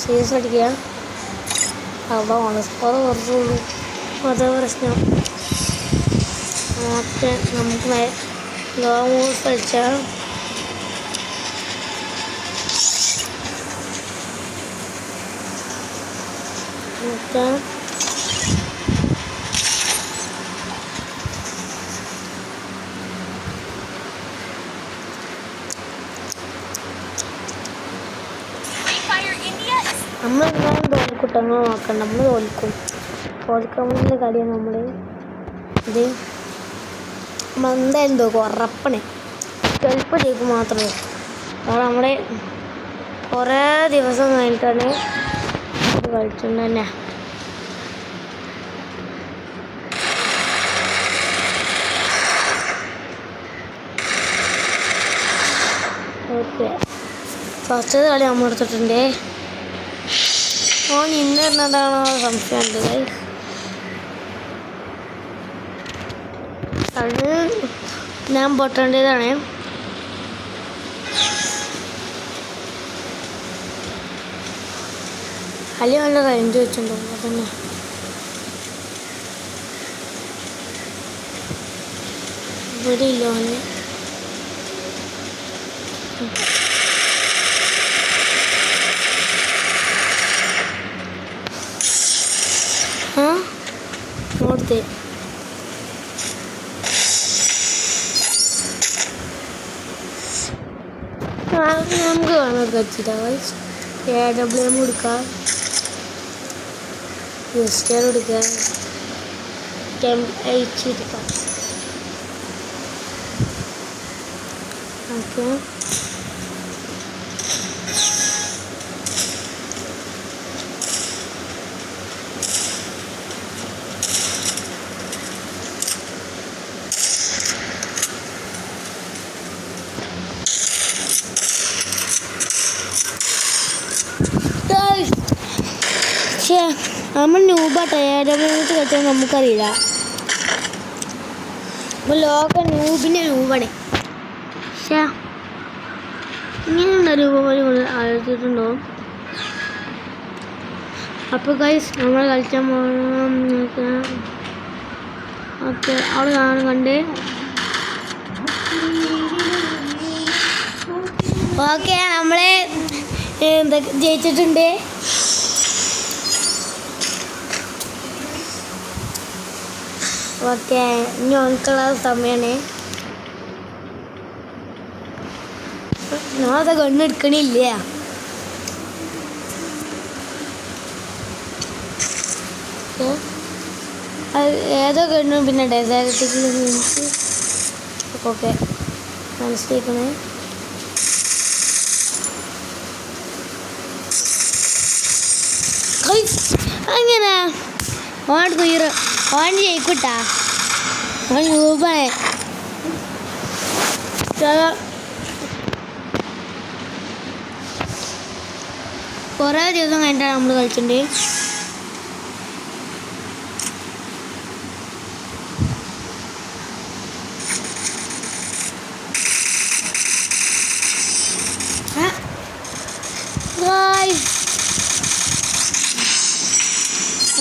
Serious അടിക്കുക. അവിടെ ഓണസ്കോർ കുറച്ചുള്ളൂ, അതേ പ്രശ്നം. ഓക്കെ, നമുക്ക് ലോ മൂവ് കളിച്ചാൽ ഓക്കെ. നമ്മളെന്തായാലും തോൽക്കുട്ടങ്ങൾ നോക്കണ്ട, നമ്മൾ തോൽക്കും. തോൽക്കാൻ വേണ്ടിയുള്ള കളിയാണ് നമ്മൾ. ഇത് എന്തായാലും തോക്കും, ഉറപ്പണേ. ചിലപ്പോൾ ജയിക്കും മാത്രമേ. അപ്പോൾ നമ്മുടെ കുറേ ദിവസം കഴിഞ്ഞിട്ടാണ് കളിച്ചിട്ടുണ്ട് തന്നെ. ഓക്കെ, ഫസ്റ്റ് കളി നമ്മൾ എടുത്തിട്ടുണ്ട്. ഓൻ ഇന്ന് വരുന്നതാണോ സംശയമുണ്ട്. അത് ഞാൻ പൊട്ടേണ്ടതാണ്. കളി നല്ല റേഞ്ച് വെച്ചിട്ടുണ്ടോ അതന്നെ. ഇവിടെ ഇല്ല ഓന്. നോടത്തെ നമുക്ക് കാണാൻ കഴിച്ചിട്ടാ. AWM എടുക്കാം, സ്റ്റർ എടുക്കാം, H എടുക്കാം. ഓക്കെ, പക്ഷേ നമ്മൾ ന്യൂബാട്ടോ. AWM കളിച്ചാൽ നമുക്കറിയില്ല. അപ്പോൾ ലോക ന്യൂബിൻ്റെ രൂപമാണ്. പക്ഷേ ഇങ്ങനെയുള്ള രൂപം ആലോചിച്ചിട്ടുണ്ടോ? അപ്പോൾ ഗൈസ് നമ്മൾ കളിച്ചാൽ ഓക്കെ. അവിടെ കണ്ട് ഓക്കെ, നമ്മൾ ജയിച്ചിട്ടുണ്ട്. ഓക്കെ, ഇനി ഓൻക്കുള്ള സമയമാണ്. ഞാനത് കണ്ണെടുക്കണില്ല. ഏതോ കണ്ണു പിന്നെ ഡെസേർട്ടിൽ ഓക്കെ മനസ്സിലാക്കണേ. അങ്ങനെ ഓൺ തീറ് ഓൺ ജയിക്കൂട്ടാ. ഓൻ രൂപണേ. കുറേ ദിവസം കഴിഞ്ഞിട്ടാണ് നമ്മൾ കളിച്ചിട്ടുണ്ട്.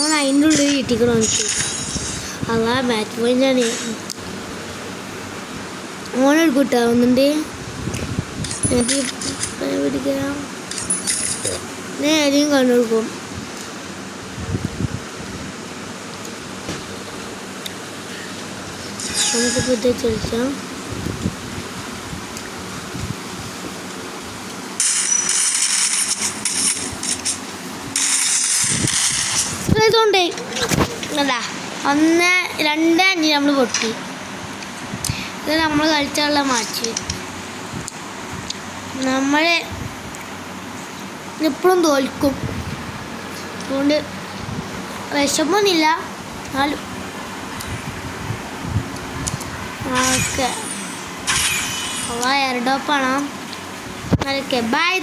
ഓൻ അതിൻ്റെ ഉള്ളിൽ കിട്ടിക്കണോ എനിക്ക്. അതാ ബാറ്റ് പോയിൻ്റാണ്. ഓണെടുക്കൂട്ടാ ഒന്നുണ്ട്. എനിക്ക് പിടിക്കാം. നേരെയും കണ്ടുകൊടുക്കും. നമുക്കിപ്പോൾ ഇത് കളിച്ചാം. ഇതുകൊണ്ടേ അല്ല 1-2-5 നമ്മൾ പൊട്ടി. ഇത് നമ്മൾ കളിച്ചുള്ള മാച്ച്. നമ്മൾ എപ്പോഴും തോൽക്കും. അതുകൊണ്ട് വിഷമൊന്നുമില്ല. എന്നാലും ഓക്കെ. എയർഡോപ്പാണ്. Okay, by.